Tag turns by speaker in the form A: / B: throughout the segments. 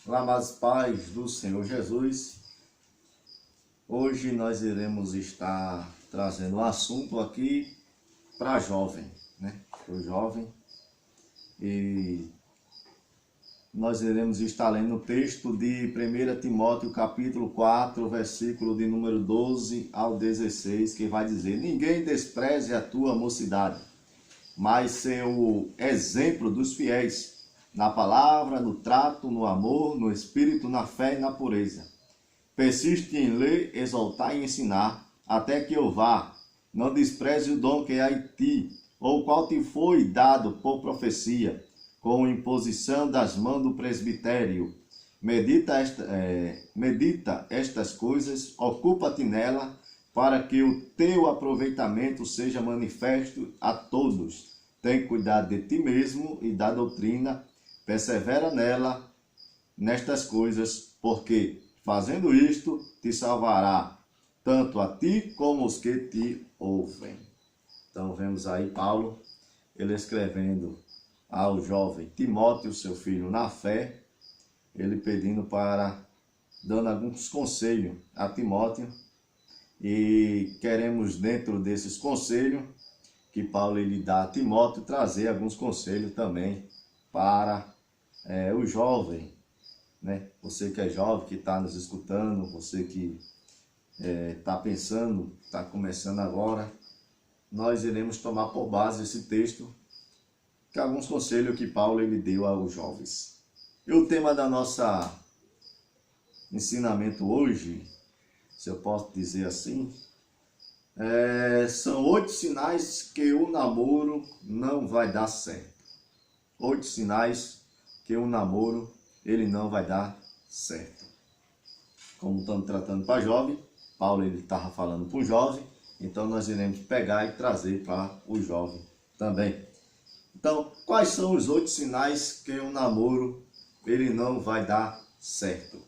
A: Olá, amados pais do Senhor Jesus. Hoje nós iremos estar trazendo um assunto aqui para jovem, para o jovem. E nós iremos estar lendo o texto de 1 Timóteo capítulo 4, versículo de número 12 ao 16, que vai dizer: ninguém despreze a tua mocidade, mas ser o exemplo dos fiéis, na palavra, no trato, no amor, no espírito, na fé e na pureza. Persiste em ler, exaltar e ensinar, até que eu vá. Não despreze o dom que há em ti, ou qual te foi dado por profecia, com imposição das mãos do presbitério. Medita estas coisas, ocupa-te nela, para que o teu aproveitamento seja manifesto a todos. Tem cuidado de ti mesmo e da doutrina, persevera nestas coisas, porque fazendo isto te salvará, tanto a ti como os que te ouvem. Então vemos aí Paulo, ele escrevendo ao jovem Timóteo, seu filho, na fé, ele pedindo dando alguns conselhos a Timóteo, e queremos dentro desses conselhos que Paulo ele dá a Timóteo, trazer alguns conselhos também para o jovem, Você que é jovem, que está nos escutando, você que está pensando, está começando agora, nós iremos tomar por base esse texto, que é alguns conselhos que Paulo ele deu aos jovens. E o tema da nossa ensinamento hoje, se eu posso dizer assim, são 8 sinais que o namoro não vai dar certo. 8 sinais que o namoro ele não vai dar certo. Como estamos tratando para jovem, Paulo ele estava falando para o jovem, então nós iremos pegar e trazer para o jovem também. Então, quais são os 8 sinais que o namoro ele não vai dar certo?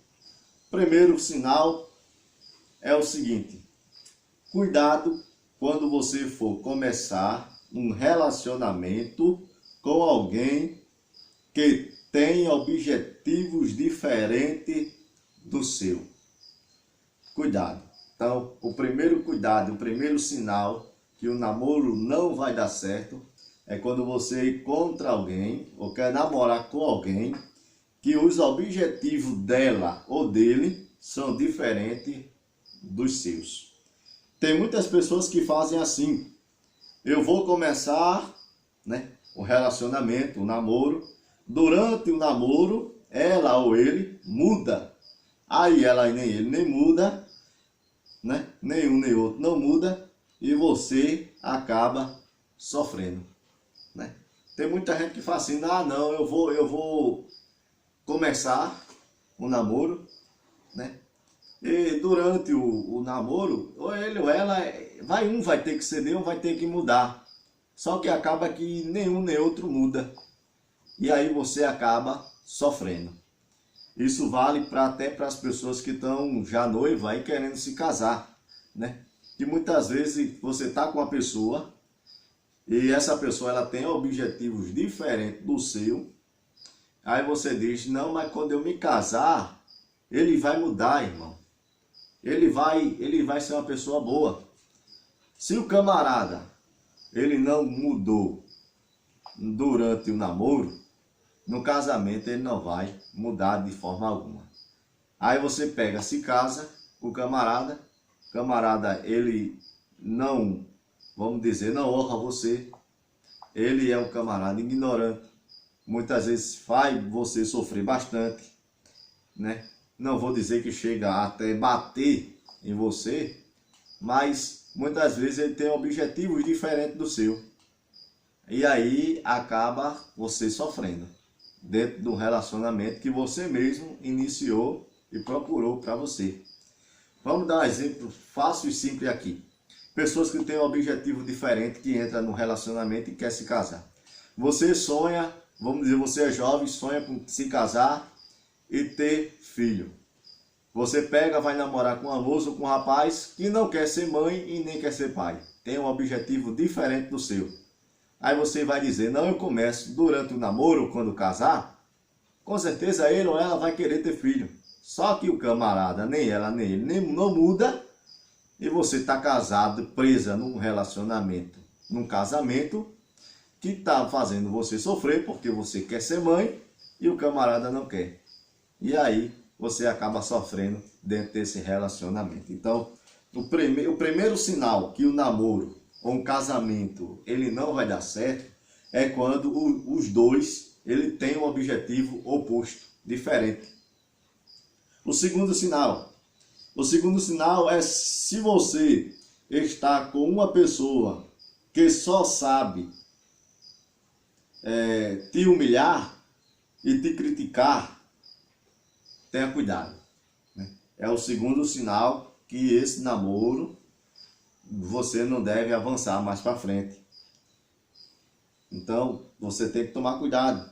A: Primeiro sinal é o seguinte: cuidado quando você for começar um relacionamento com alguém que tem objetivos diferentes do seu. Cuidado. Então, o primeiro cuidado, o primeiro sinal que o namoro não vai dar certo é quando você encontra alguém ou quer namorar com alguém que os objetivos dela ou dele são diferentes dos seus. Tem muitas pessoas que fazem assim: eu vou começar o relacionamento, o namoro. Durante o namoro, ela ou ele muda. Aí ela nem ele nem muda, nenhum nem outro não muda, e você acaba sofrendo. Tem muita gente que fala assim: não, eu vou começar o namoro, e durante o namoro, ou ele ou ela, vai ter que ceder, um vai ter que mudar. Só que acaba que nenhum nem outro muda. E aí você acaba sofrendo. Isso vale até para as pessoas que estão já noivas e querendo se casar, Que muitas vezes você está com uma pessoa e essa pessoa ela tem objetivos diferentes do seu. Aí você diz: não, mas quando eu me casar, ele vai mudar, irmão. Ele vai ser uma pessoa boa. Se o camarada ele não mudou durante o namoro, no casamento ele não vai mudar de forma alguma. Aí você pega, se casa com o camarada ele não, vamos dizer, não honra você. Ele é um camarada ignorante. Muitas vezes faz você sofrer bastante, Não vou dizer que chega até bater em você, mas muitas vezes ele tem objetivos diferentes do seu. E aí acaba você sofrendo dentro do relacionamento que você mesmo iniciou e procurou para você. Vamos dar um exemplo fácil e simples aqui. Pessoas que têm um objetivo diferente, que entram no relacionamento e quer se casar. Você sonha, vamos dizer, você é jovem, sonha com se casar e ter filho. Você pega, vai namorar com uma moça ou com um rapaz que não quer ser mãe e nem quer ser pai. Tem um objetivo diferente do seu. Aí você vai dizer: não, eu começo durante o namoro, quando casar, com certeza ele ou ela vai querer ter filho. Só que o camarada, nem ela nem ele, nem não muda, e você está casado, presa num relacionamento, num casamento, que está fazendo você sofrer porque você quer ser mãe e o camarada não quer. E aí você acaba sofrendo dentro desse relacionamento. Então, o primeiro sinal que o namoro ou um casamento ele não vai dar certo é quando os dois ele tem um objetivo oposto, diferente. O segundo sinal é se você está com uma pessoa que só sabe te humilhar e te criticar, tenha cuidado. É o segundo sinal que esse namoro você não deve avançar mais para frente. Então, você tem que tomar cuidado.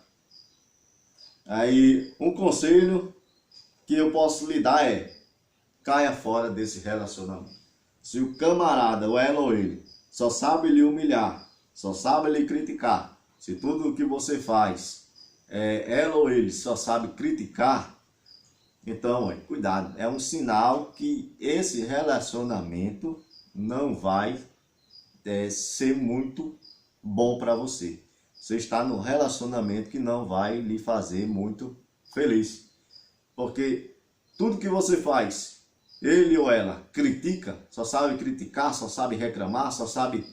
A: Aí, um conselho que eu posso lhe dar é: caia fora desse relacionamento. Se o camarada, ou ela ou ele, só sabe lhe humilhar, só sabe lhe criticar, se tudo o que você faz, ela ou ele só sabe criticar, então, cuidado. É um sinal que esse relacionamento não vai ser muito bom para você. Você está num relacionamento que não vai lhe fazer muito feliz. Porque tudo que você faz, ele ou ela critica, só sabe criticar, só sabe reclamar, só sabe,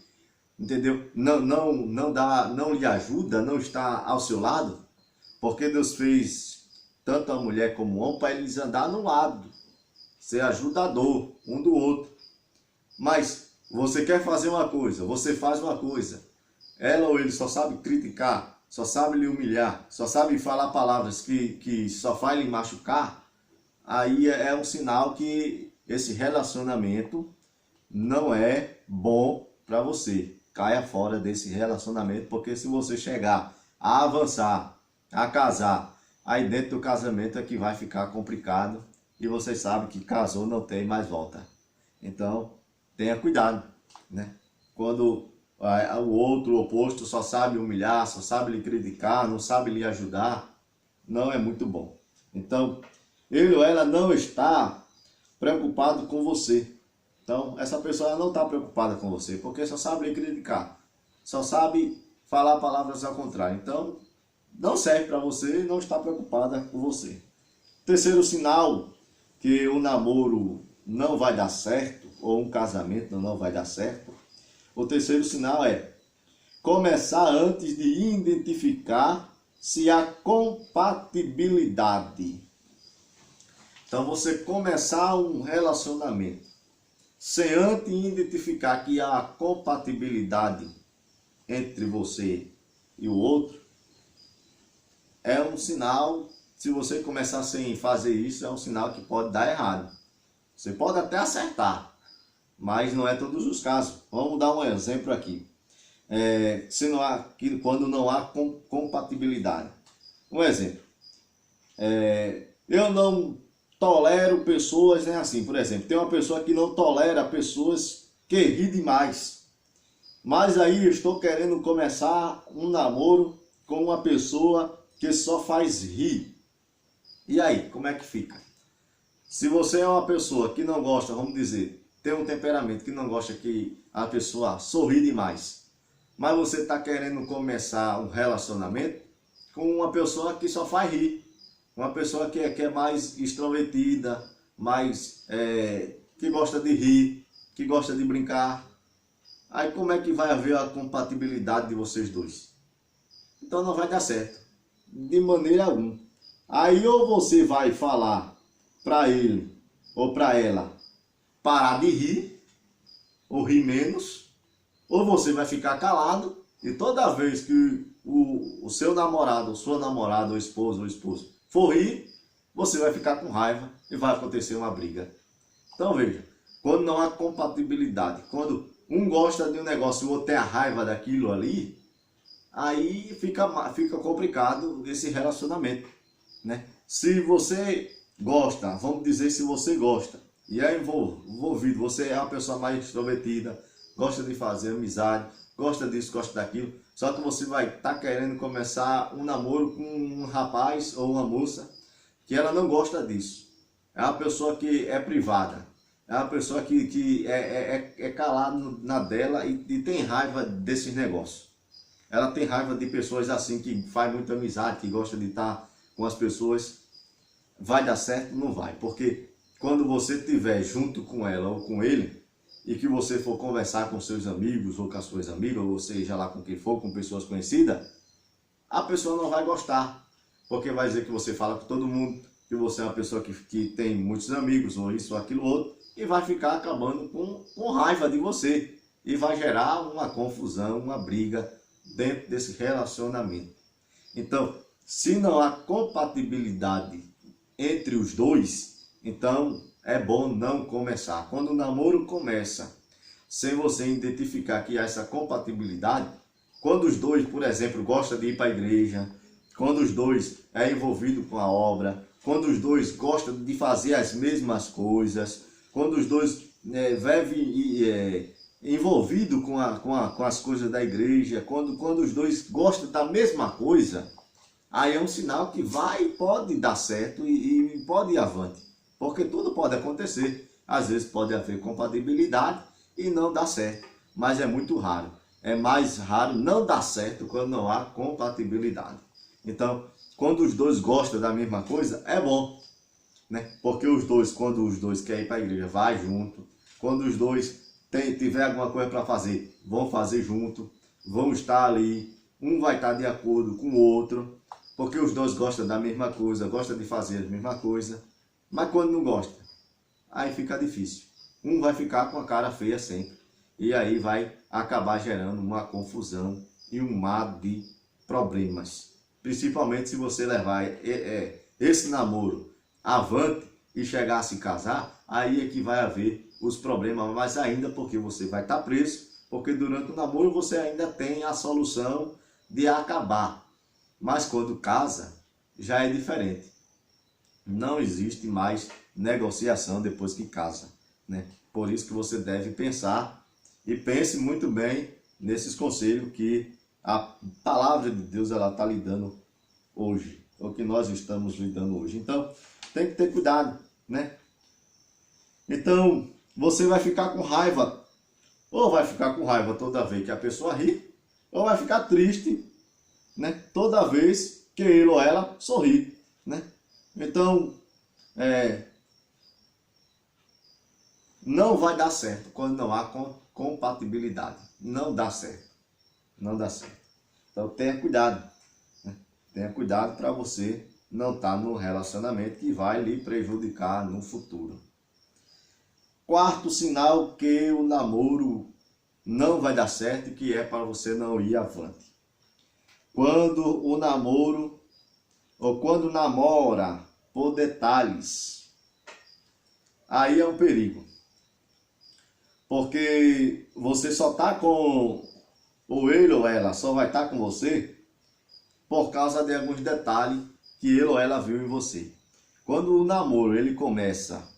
A: entendeu? Não lhe ajuda, não está ao seu lado. Porque Deus fez tanto a mulher como o homem para eles andar no lado, ser ajudador um do outro. Mas você quer fazer uma coisa, você faz uma coisa, ela ou ele só sabe criticar, só sabe lhe humilhar, só sabe falar palavras que só faz lhe machucar, aí é um sinal que esse relacionamento não é bom para você. Caia fora desse relacionamento, porque se você chegar a avançar, a casar, aí dentro do casamento é que vai ficar complicado e você sabe que casou não tem mais volta. Então, tenha cuidado, né? Quando o outro, o oposto, só sabe humilhar, só sabe lhe criticar, não sabe lhe ajudar, não é muito bom. Então, ele ou ela não está preocupado com você. Então, essa pessoa não está preocupada com você, porque só sabe lhe criticar, só sabe falar palavras ao contrário. Então, não serve para você e não está preocupada com você. Terceiro sinal que o namoro não vai dar certo, ou um casamento não vai dar certo, o terceiro sinal é começar antes de identificar se há compatibilidade. Então, você começar um relacionamento sem antes identificar que há compatibilidade entre você e o outro, é um sinal. Se você começar sem fazer isso, é um sinal que pode dar errado. Você pode até acertar, mas não é todos os casos. Vamos dar um exemplo aqui. Quando não há compatibilidade. Um exemplo. Eu não tolero pessoas, né, assim, por exemplo, tem uma pessoa que não tolera pessoas que ri demais. Mas aí eu estou querendo começar um namoro com uma pessoa que só faz rir. E aí, como é que fica? Se você é uma pessoa que não gosta, vamos dizer, tem um temperamento que não gosta que a pessoa sorri demais, mas você está querendo começar um relacionamento com uma pessoa que só faz rir, uma pessoa que é mais extrovertida, que gosta de rir, que gosta de brincar, aí como é que vai haver a compatibilidade de vocês dois? Então não vai dar certo. De maneira alguma. Aí ou você vai falar para ele ou para ela parar de rir, ou rir menos, ou você vai ficar calado e toda vez que o seu namorado, ou sua namorada, ou esposo for rir, você vai ficar com raiva e vai acontecer uma briga. Então veja, quando não há compatibilidade, quando um gosta de um negócio e o outro tem a raiva daquilo ali, aí fica complicado esse relacionamento, né? Se você gosta, vamos dizer, se você gosta e é envolvido, você é uma pessoa mais extrovertida, gosta de fazer amizade, gosta disso, gosta daquilo, Só que você vai estar querendo começar um namoro com um rapaz ou uma moça que ela não gosta disso. É uma pessoa que é privada. É uma pessoa que é calada na dela e tem raiva desses negócios. Ela tem raiva de pessoas assim, que faz muita amizade, que gosta de estar com as pessoas. Vai dar certo? Não vai. Porque quando você estiver junto com ela ou com ele, e que você for conversar com seus amigos ou com as suas amigas, ou seja lá com quem for, com pessoas conhecidas, a pessoa não vai gostar. Porque vai dizer que você fala com todo mundo, que você é uma pessoa que tem muitos amigos, ou isso ou aquilo outro, e vai ficar acabando com raiva de você. E vai gerar uma confusão, uma briga dentro desse relacionamento. Então, se não há compatibilidade entre os dois, então é bom não começar. Quando o namoro começa sem você identificar que há essa compatibilidade, quando os dois, por exemplo, gostam de ir para a igreja, quando os dois é envolvido com a obra, quando os dois gostam de fazer as mesmas coisas, quando os dois vivem envolvido com as coisas da igreja, quando os dois gostam da mesma coisa, aí é um sinal que pode dar certo e pode ir avante. Porque tudo pode acontecer. Às vezes pode haver compatibilidade e não dar certo. Mas é muito raro. É mais raro não dar certo quando não há compatibilidade. Então, quando os dois gostam da mesma coisa, é bom, né? Porque quando os dois querem ir para a igreja, vai junto. Quando os dois tiver alguma coisa para fazer, vão fazer junto. Vão estar ali. Um vai estar de acordo com o outro. Porque os dois gostam da mesma coisa, gostam de fazer a mesma coisa. Mas quando não gosta, aí fica difícil. Um vai ficar com a cara feia sempre. E aí vai acabar gerando uma confusão e um mar de problemas. Principalmente se você levar esse namoro avante e chegar a se casar, aí é que vai haver os problemas mais ainda, porque você vai estar preso, porque durante o namoro você ainda tem a solução de acabar. Mas quando casa, já é diferente. Não existe mais negociação depois que casa, né? Por isso que você deve pensar, e pense muito bem nesses conselhos que a palavra de Deus está lhe dando hoje, o que nós estamos lidando hoje. Então, tem que ter cuidado, né? Então, você vai ficar com raiva, ou vai ficar com raiva toda vez que a pessoa ri, ou vai ficar triste, né? Toda vez que ele ou ela sorri, né? Então, não vai dar certo quando não há compatibilidade. Não dá certo. Não dá certo. Então tenha cuidado, né? Tenha cuidado para você não estar num relacionamento que vai lhe prejudicar no futuro. Quarto sinal que o namoro não vai dar certo e que é para você não ir avante. Quando o namoro, ou quando namora por detalhes, aí é um perigo. Porque você só está com, ou ele ou ela só vai estar com você por causa de alguns detalhes que ele ou ela viu em você. Quando o namoro ele começa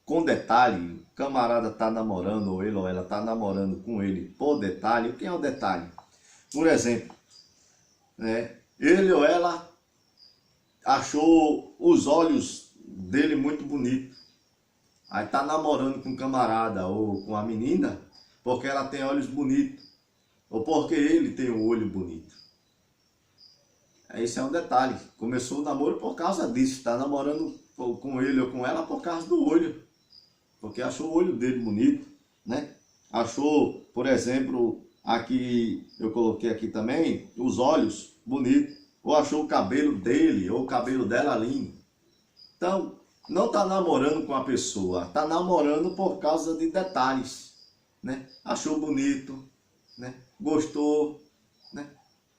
A: com detalhe, o camarada está namorando, ou ele ou ela está namorando com ele por detalhe, o que é o detalhe? Por exemplo, né, ele ou ela achou os olhos dele muito bonitos. Aí está namorando com um camarada ou com a menina porque ela tem olhos bonitos. Ou porque ele tem um olho bonito. Esse é um detalhe. Começou o namoro por causa disso. Está namorando com ele ou com ela por causa do olho. Porque achou o olho dele bonito, né? Achou, por exemplo, aqui eu coloquei aqui também, os olhos bonitos. Ou achou o cabelo dele ou o cabelo dela lindo. Então, não está namorando com a pessoa, está namorando por causa de detalhes, né? Achou bonito, né? Gostou, né?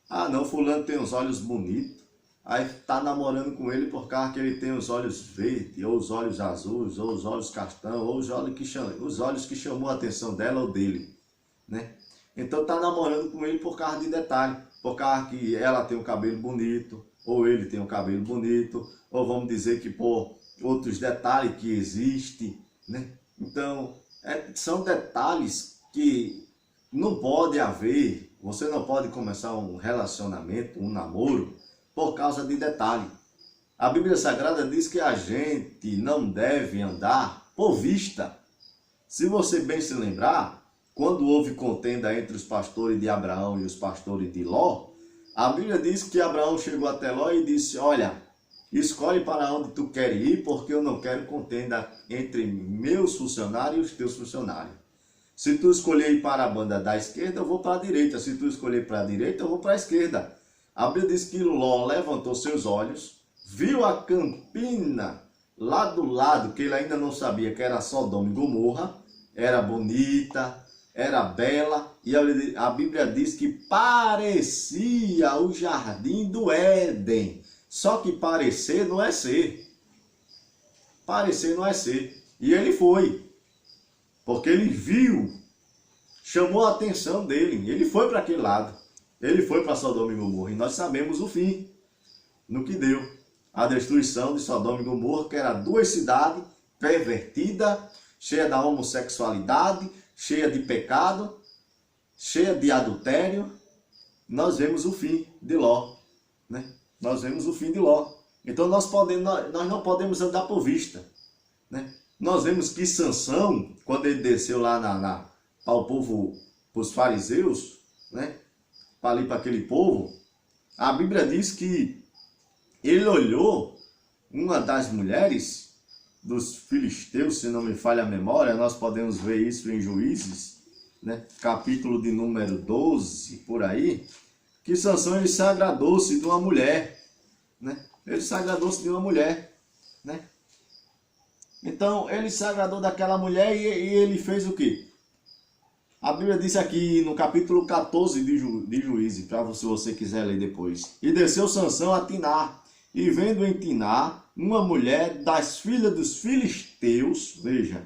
A: Ah, não, fulano tem os olhos bonitos. Aí está namorando com ele por causa que ele tem os olhos verdes, ou os olhos azuis, ou os olhos castanhos, ou os olhos que chamou a atenção dela ou dele, né? Então está namorando com ele por causa de detalhe, por causa que ela tem um cabelo bonito, ou ele tem um cabelo bonito, ou vamos dizer que por outros detalhes que existem, né? Então, são detalhes que não pode haver Você não pode começar um relacionamento, um namoro, por causa de detalhe. A Bíblia Sagrada diz que a gente não deve andar por vista. Se você bem se lembrar, quando houve contenda entre os pastores de Abraão e os pastores de Ló, a Bíblia diz que Abraão chegou até Ló e disse: olha, escolhe para onde tu queres ir, porque eu não quero contenda entre meus funcionários e os teus funcionários. Se tu escolher ir para a banda da esquerda, eu vou para a direita. Se tu escolher para a direita, eu vou para a esquerda. A Bíblia diz que Ló levantou seus olhos, viu a campina lá do lado, que ele ainda não sabia que era Sodoma e Gomorra, era bonita, era bela, e a Bíblia diz que parecia o jardim do Éden. Só que parecer não é ser. Parecer não é ser. E ele foi. Porque ele viu, chamou a atenção dele. Ele foi para aquele lado. Ele foi para Sodoma e Gomorra. E nós sabemos o fim. No que deu. A destruição de Sodoma e Gomorra, que era duas cidades pervertidas, cheia da homossexualidade, cheia de pecado, cheia de adultério. Nós vemos o fim de Ló, né? Nós vemos o fim de Ló. Então nós não podemos andar por vista, né? Nós vemos que Sansão, quando ele desceu lá para o povo, para os fariseus, né? Para ali para aquele povo, a Bíblia diz que ele olhou uma das mulheres dos filisteus, se não me falha a memória, nós podemos ver isso em Juízes, né? Capítulo de número 12, por aí, que Sansão ele se agradou-se de uma mulher, né? Ele se agradou-se de uma mulher, né? Então, ele se agradou daquela mulher e ele fez o quê? A Bíblia diz aqui no capítulo 14 de Juízes, para você quiser ler depois. E desceu Sansão a Tiná, e vendo em Tiná uma mulher das filhas dos filisteus, veja,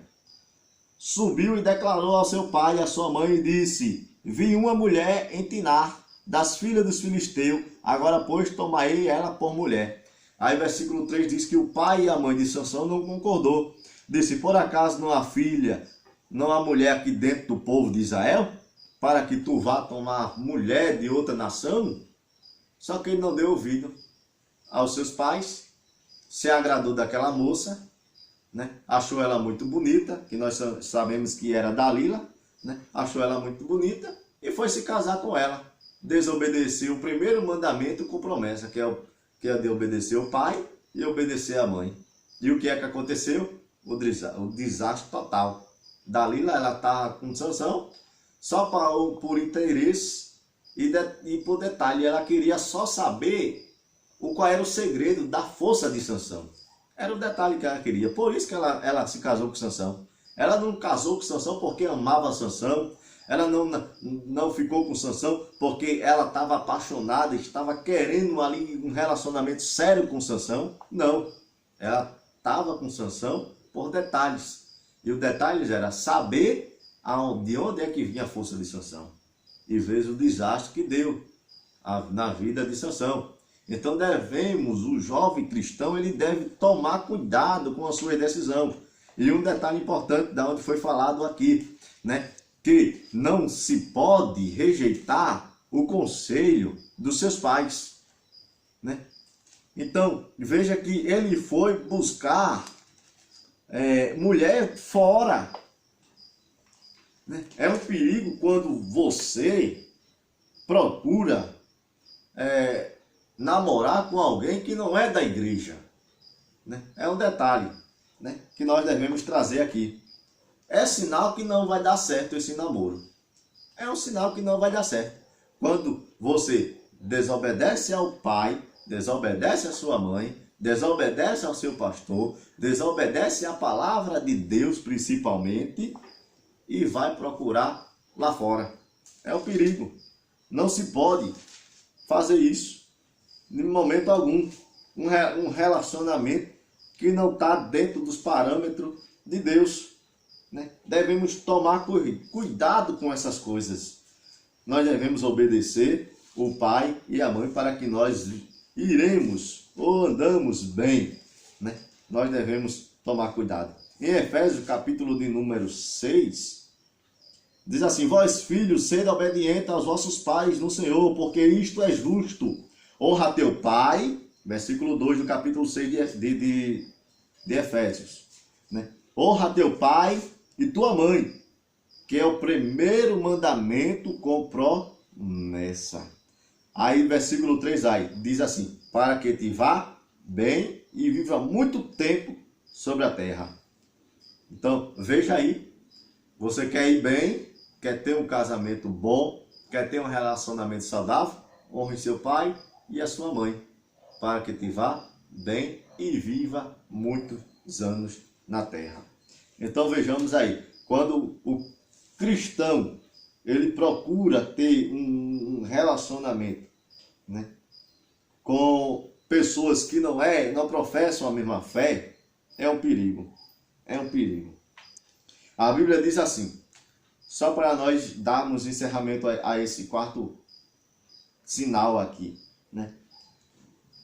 A: subiu e declarou ao seu pai e à sua mãe e disse: vi uma mulher em Tiná, das filhas dos filisteus, agora pois tomai ela por mulher. Aí versículo 3 diz que o pai e a mãe de Sansão não concordou. Disse: por acaso não há filha, não há mulher aqui dentro do povo de Israel, para que tu vá tomar mulher de outra nação? Só que ele não deu ouvido aos seus pais, se agradou daquela moça, né? Achou ela muito bonita, que nós sabemos que era Dalila, né? Achou ela muito bonita e foi se casar com ela. Desobedeceu o primeiro mandamento com promessa, que é de obedecer o pai e obedecer a mãe. E o que é que aconteceu? O desastre total. Dalila, ela está com Sansão só por interesse e por detalhe. Ela queria só saber qual era o segredo da força de Sansão. Era o detalhe que ela queria. Por isso que ela se casou com Sansão. Ela não casou com Sansão porque amava Sansão. Ela não ficou com Sansão porque ela estava apaixonada, estava querendo ali um relacionamento sério com Sansão. Não. Ela estava com Sansão por detalhes. E o detalhe era saber de onde é que vinha a força de Sansão. E veja o desastre que deu na vida de Sansão. Então o jovem cristão, ele deve tomar cuidado com a sua decisão. E um detalhe importante da onde foi falado aqui, né? Que não se pode rejeitar o conselho dos seus pais, né? Então, veja que ele foi buscar mulher fora, né? É um perigo quando você procura namorar com alguém que não é da igreja, né? É um detalhe, né, que nós devemos trazer aqui. É sinal que não vai dar certo esse namoro. É um sinal que não vai dar certo. Quando você desobedece ao pai, desobedece à sua mãe, desobedece ao seu pastor, desobedece à palavra de Deus principalmente, e vai procurar lá fora. É o perigo. Não se pode fazer isso em momento algum. Um relacionamento que não está dentro dos parâmetros de Deus, né? Devemos tomar cuidado com essas coisas. Nós devemos obedecer o pai e a mãe para que nós iremos ou andamos bem, né? Nós devemos tomar cuidado. Em Efésios, capítulo de número 6, Diz assim: vós filhos, sede obedientes aos vossos pais no Senhor, porque isto é justo. Honra teu pai, versículo 2 do capítulo 6 de Efésios. Né? Honra teu pai e tua mãe, que é o primeiro mandamento com promessa. Aí, versículo 3 aí, diz assim: para que te vá bem e viva muito tempo sobre a terra. Então, veja aí, você quer ir bem, quer ter um casamento bom, quer ter um relacionamento saudável, honre seu pai e a sua mãe, para que te vá bem e viva muitos anos na terra. Então, vejamos aí, quando o cristão, ele procura ter um relacionamento, né, com pessoas que não professam a mesma fé, é um perigo. É um perigo. A Bíblia diz assim, só para nós darmos encerramento a esse quarto sinal aqui, né?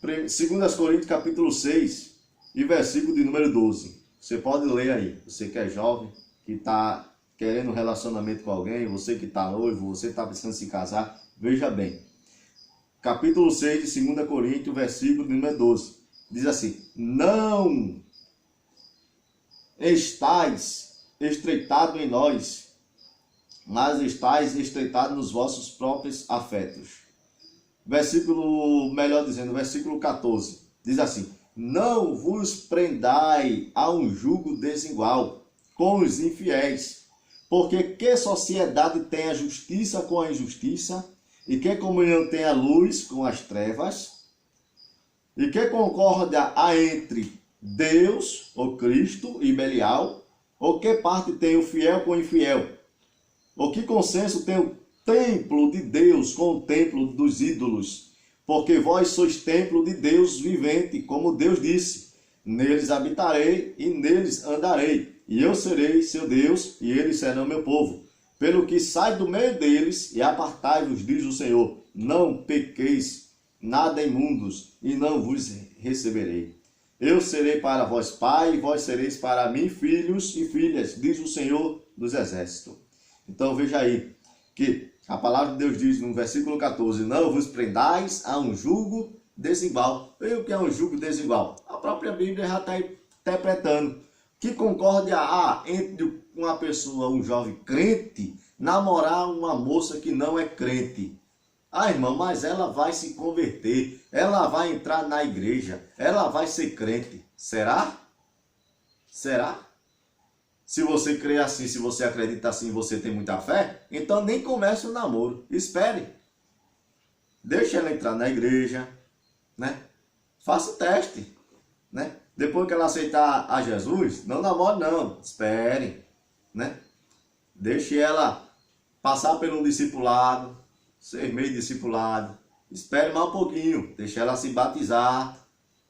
A: 2 Coríntios capítulo 6 e versículo de número 12. Você pode ler aí, você que é jovem, que está querendo um relacionamento com alguém, você que está noivo, você está precisando se casar, veja bem. Capítulo 6 de 2 Coríntios, versículo de número 12. Diz assim: não estais estreitado em nós, mas estais estreitado nos vossos próprios afetos. Versículo 14, diz assim: não vos prendai a um jugo desigual com os infiéis, porque que sociedade tem a justiça com a injustiça, e que comunhão tem a luz com as trevas, e que concórdia há entre Deus, ou Cristo, e Belial, ou que parte tem o fiel com o infiel, ou que consenso tem o templo de Deus com o templo dos ídolos, porque vós sois templo de Deus vivente, como Deus disse, neles habitarei e neles andarei, e eu serei seu Deus, e eles serão meu povo. Pelo que sai do meio deles e apartai-vos, diz o Senhor, não pequeis nada imundos, e não vos receberei. Eu serei para vós pai, e vós sereis para mim filhos e filhas, diz o Senhor dos Exércitos. Então veja aí, que a palavra de Deus diz no versículo 14, não vos prendais a um jugo desigual. E o que é um jugo desigual? A própria Bíblia já está interpretando. Que concórdia há entre uma pessoa, um jovem crente, namorar uma moça que não é crente? Ah, irmão, mas ela vai se converter, ela vai entrar na igreja, ela vai ser crente. Será? Será? Se você crê assim, se você acredita assim, você tem muita fé, então nem comece o namoro. Espere. Deixe ela entrar na igreja, né? Faça o teste, né? Depois que ela aceitar a Jesus, não namore não. Espere, né? Deixe ela passar pelo discipulado, ser meio discipulado. Espere mais um pouquinho. Deixe ela se batizar.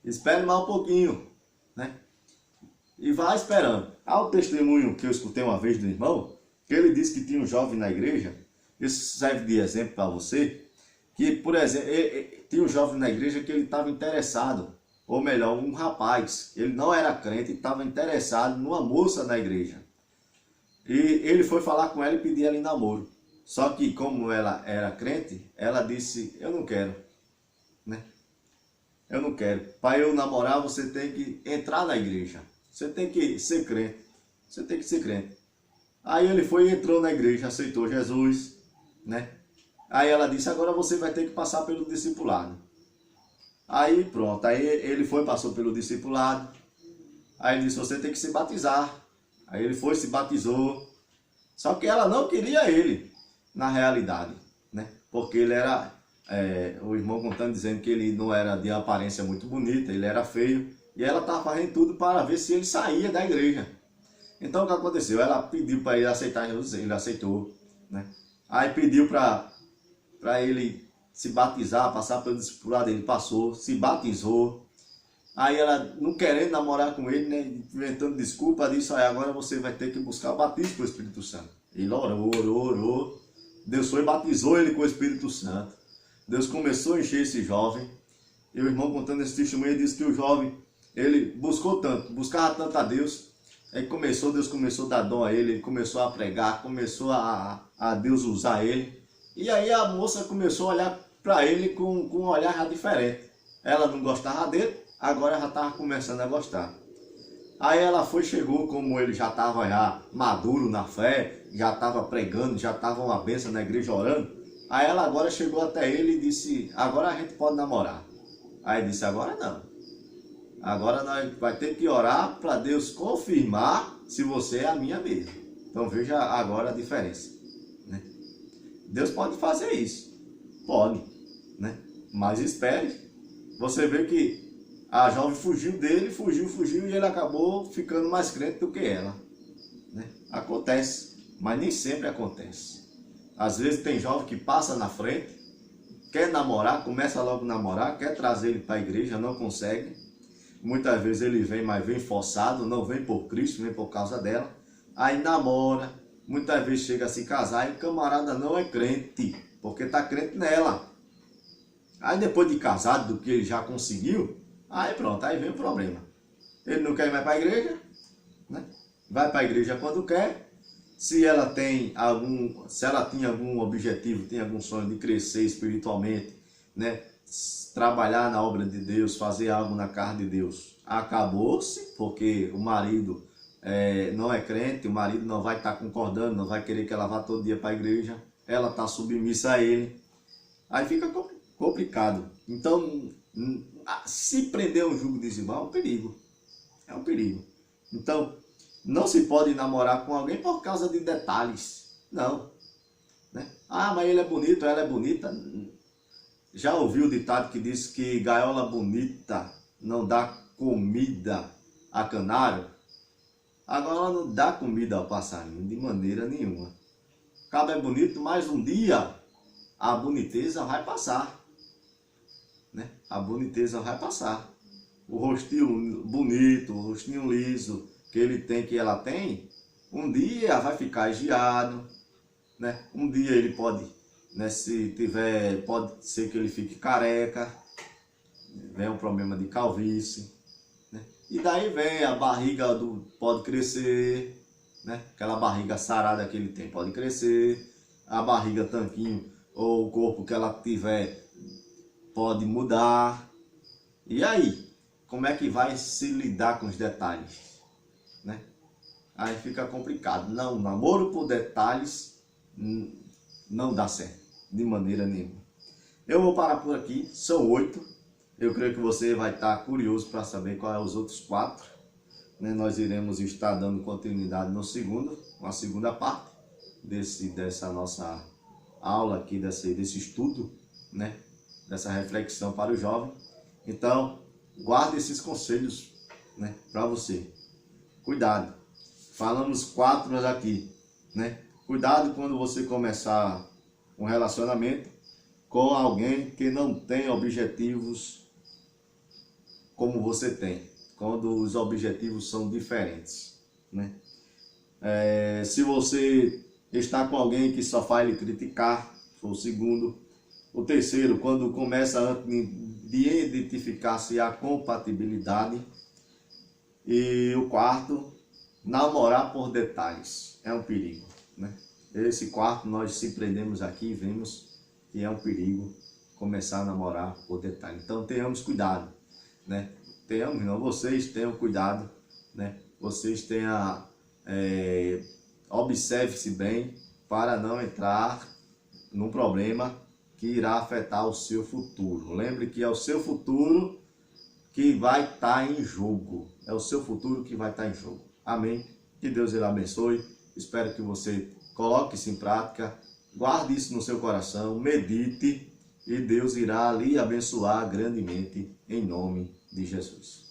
A: Espere mais um pouquinho, né? E vai esperando. Há um testemunho que eu escutei uma vez do irmão, que ele disse que tinha um jovem na igreja. Isso serve de exemplo para você. Que, por exemplo, tinha um jovem na igreja que ele estava interessado, ou melhor, um rapaz. Ele não era crente e estava interessado numa moça na igreja. E ele foi falar com ela e pedir ela em namoro. Só que como ela era crente, ela disse, eu não quero, né? Eu não quero. Para eu namorar, você tem que entrar na igreja. Você tem que ser crente. Você tem que ser crente. Aí ele foi e entrou na igreja, aceitou Jesus, né? Aí ela disse, agora você vai ter que passar pelo discipulado. Aí pronto, aí ele foi, passou pelo discipulado. Aí ele disse, você tem que se batizar. Aí ele foi, se batizou. Só que ela não queria ele, na realidade, né? Porque ele era, o irmão contando, dizendo que ele não era de aparência muito bonita, ele era feio. E ela estava fazendo tudo para ver se ele saía da igreja. Então o que aconteceu? Ela pediu para ele aceitar Jesus, ele aceitou, né? Aí pediu para ele se batizar, passar pelo discipulado, ele passou, se batizou. Aí ela, não querendo namorar com ele, né, inventando desculpa, disse, agora você vai ter que buscar o batismo com o Espírito Santo. Ele orou. Deus foi e batizou ele com o Espírito Santo. Deus começou a encher esse jovem. E o irmão contando esse testemunho, ele disse que o jovem, ele buscava tanto a Deus, Aí Deus começou a dar dom a ele começou a pregar, começou a Deus usar ele. E aí a moça começou a olhar para ele com um olhar já diferente. Ela não gostava dele, agora já estava começando a gostar. Aí ela chegou, como ele já estava já maduro na fé, já estava pregando, já estava uma bênção na igreja orando. Aí ela agora chegou até ele e disse, agora a gente pode namorar. Aí ele disse, agora não. Agora nós vai ter que orar para Deus confirmar se você é a minha mesma. Então veja agora a diferença, né? Deus pode fazer isso, pode, né? Mas espere. Você vê que a jovem fugiu dele, fugiu e ele acabou ficando mais crente do que ela, né? Acontece, mas nem sempre acontece. Às vezes tem jovem que passa na frente, quer namorar, começa logo a namorar, quer trazer ele para a igreja, não consegue. Muitas vezes ele vem, mas vem forçado, não vem por Cristo, vem por causa dela. Aí namora, muitas vezes chega a se casar e o camarada não é crente, porque está crente nela. Aí depois de casado, do que ele já conseguiu, aí pronto, aí vem o problema. Ele não quer ir mais para a igreja, né? Vai para a igreja quando quer. Se ela tinha algum objetivo, tem algum sonho de crescer espiritualmente, né? Trabalhar na obra de Deus, fazer algo na casa de Deus, acabou-se, porque o marido não é crente, o marido não vai estar concordando, não vai querer que ela vá todo dia para a igreja, ela está submissa a ele, aí fica complicado. Então, se prender um jugo desigual é um perigo, Então, não se pode namorar com alguém por causa de detalhes, não, né? Ah, mas ele é bonito, ela é bonita. Já ouviu o ditado que diz que gaiola bonita não dá comida a canário? Agora ela não dá comida ao passarinho de maneira nenhuma. O cabo é bonito, mas um dia a boniteza vai passar, né? A boniteza vai passar. O rostinho bonito, o rostinho liso que ele tem, que ela tem, um dia vai ficar esgiado, né? Um dia ele pode, né, pode ser que ele fique careca, vem um problema de calvície, né? E daí vem a barriga pode crescer, né? Aquela barriga sarada que ele tem pode crescer, a barriga tanquinho ou o corpo que ela tiver pode mudar. E aí, como é que vai se lidar com os detalhes, né? Aí fica complicado. Não, namoro por detalhes não dá certo, de maneira nenhuma. Eu vou parar por aqui, são 8. Eu creio que você vai estar curioso para saber quais são os outros 4. Né? Nós iremos estar dando continuidade na segunda parte dessa nossa aula aqui, desse estudo, né? Dessa reflexão para o jovem. Então, guarde esses conselhos, né, para você. Cuidado. Falamos 4 aqui, né? Cuidado quando você começar um relacionamento com alguém que não tem objetivos como você tem. Quando os objetivos são diferentes, né? Se você está com alguém que só faz lhe criticar, foi o segundo. O terceiro, quando começa de identificar se há compatibilidade. E o quarto, namorar por detalhes. É um perigo, né? Esse quarto nós se prendemos aqui e vemos que é um perigo começar a namorar por detalhe. Então tenhamos cuidado, né? Vocês tenham cuidado, né? Vocês tenham, observe-se bem para não entrar num problema que irá afetar o seu futuro. Lembre que é o seu futuro que vai estar em jogo. É o seu futuro que vai estar em jogo. Amém? Que Deus lhe abençoe. Espero que você coloque isso em prática. Guarde isso no seu coração. Medite. E Deus irá lhe abençoar grandemente em nome de Jesus.